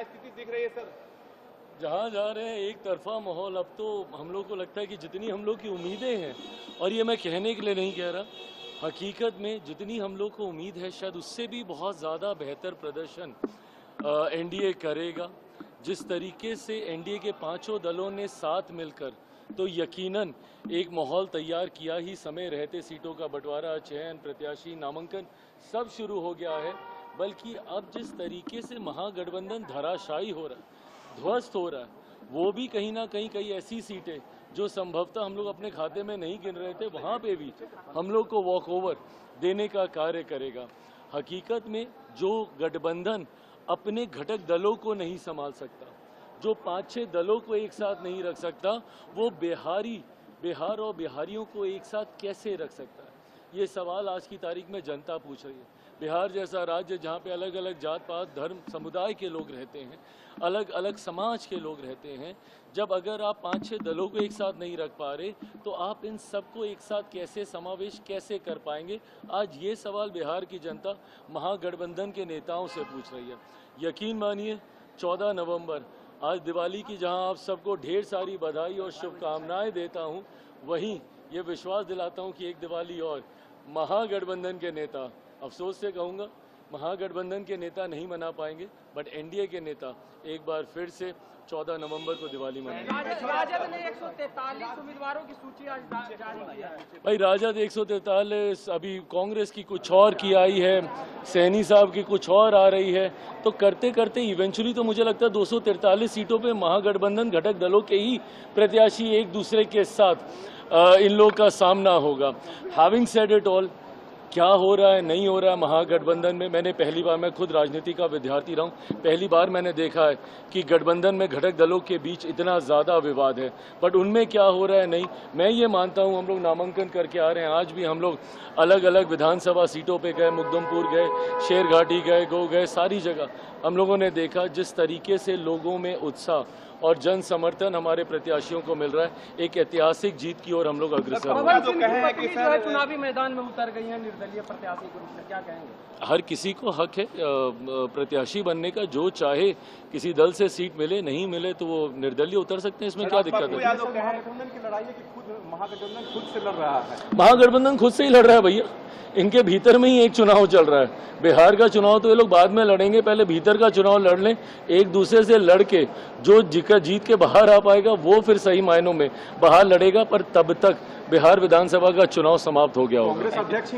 क्या स्थिति दिख रही है सर? जहाँ जा रहे हैं एक तरफा माहौल। अब तो हम लोग को लगता है कि जितनी हम लोग की उम्मीदें हैं, और ये मैं कहने के लिए नहीं कह रहा, हकीकत में जितनी हम लोग को उम्मीद है शायद उससे भी बहुत ज़्यादा बेहतर प्रदर्शन एनडीए करेगा। जिस तरीके से एनडीए के पांचों दलों ने साथ मिलकर तो यकीनन एक माहौल तैयार किया ही, समय रहते सीटों का बंटवारा, चयन, प्रत्याशी, नामांकन सब शुरू हो गया है। बल्कि अब जिस तरीके से महागठबंधन धराशायी हो रहा है, ध्वस्त हो रहा है, वो भी कहीं ना कहीं कई ऐसी सीटें जो संभवतः हम लोग अपने खाते में नहीं गिन रहे थे, वहाँ पे भी हम लोग को वॉक ओवर देने का कार्य करेगा। हकीकत में जो गठबंधन अपने घटक दलों को नहीं संभाल सकता, जो 5-6 दलों को एक साथ नहीं रख सकता, वो बिहार और बिहारियों को एक साथ कैसे रख सकता है? ये सवाल आज की तारीख में जनता पूछ रही है। बिहार जैसा राज्य जहाँ पे अलग अलग जात पात धर्म समुदाय के लोग रहते हैं, अलग अलग समाज के लोग रहते हैं, जब अगर आप 5-6 दलों को एक साथ नहीं रख पा रहे तो आप इन सबको एक साथ कैसे समावेश कैसे कर पाएंगे? आज ये सवाल बिहार की जनता महागठबंधन के नेताओं से पूछ रही है। यकीन मानिए 14 नवंबर आज दिवाली की जहां आप सबको ढेर सारी बधाई और शुभकामनाएं देता हूं, वहीं ये विश्वास दिलाता हूं कि एक दिवाली और महागठबंधन के नेता, अफसोस से कहूँगा, महागठबंधन के नेता नहीं मना पाएंगे, बट एनडीए के नेता एक बार फिर से 14 नवंबर को दिवाली मनाएंगे। राजद ने 143 उम्मीदवारों की सूची आज जारी की है। भाई राजद 143, अभी कांग्रेस की कुछ और की आई है, सैनी साहब की कुछ और आ रही है, तो करते करते इवेंचुअली तो मुझे लगता है 243 सीटों पे महागठबंधन घटक दलों के ही प्रत्याशी एक दूसरे के साथ इन लोगों का सामना होगा। हैविंग सेड इट ऑल, क्या हो रहा है नहीं हो रहा है महागठबंधन में, मैंने पहली बार, मैं खुद राजनीति का विद्यार्थी रहा हूँ, पहली बार मैंने देखा है कि गठबंधन में घटक दलों के बीच इतना ज़्यादा विवाद है। बट उनमें क्या हो रहा है नहीं, मैं ये मानता हूँ हम लोग नामांकन करके आ रहे हैं, आज भी हम लोग अलग अलग विधानसभा सीटों पे गए, मुकदमपुर गए, शेरघाटी गए, गो गए, सारी जगह हम लोगों ने देखा जिस तरीके से लोगों में उत्साह और जन समर्थन हमारे प्रत्याशियों को मिल रहा है। एक ऐतिहासिक जीत की ओर हम लोग अग्रसर हो रहे हैं। चुनावी मैदान में उतर गई है निर्दलीय प्रत्याशी के रूप में, क्या कहेंगे? हर किसी को हक है प्रत्याशी बनने का, जो चाहे किसी दल से सीट मिले, नहीं मिले तो वो निर्दलीय उतर सकते हैं, इसमें क्या दिक्कत है? महागठबंधन की लड़ाई है कि महागठबंधन खुद से लड़ रहा है? महागठबंधन खुद से ही लड़ रहा है भैया, इनके भीतर में ही एक चुनाव चल रहा है। बिहार का चुनाव तो ये लोग बाद में लड़ेंगे, पहले भीतर का चुनाव लड़ लें, एक दूसरे से लड़ के जो जीत के बाहर आ पाएगा वो फिर सही मायनों में बाहर लड़ेगा, पर तब तक बिहार विधानसभा का चुनाव समाप्त हो गया होगा। कांग्रेस अध्यक्ष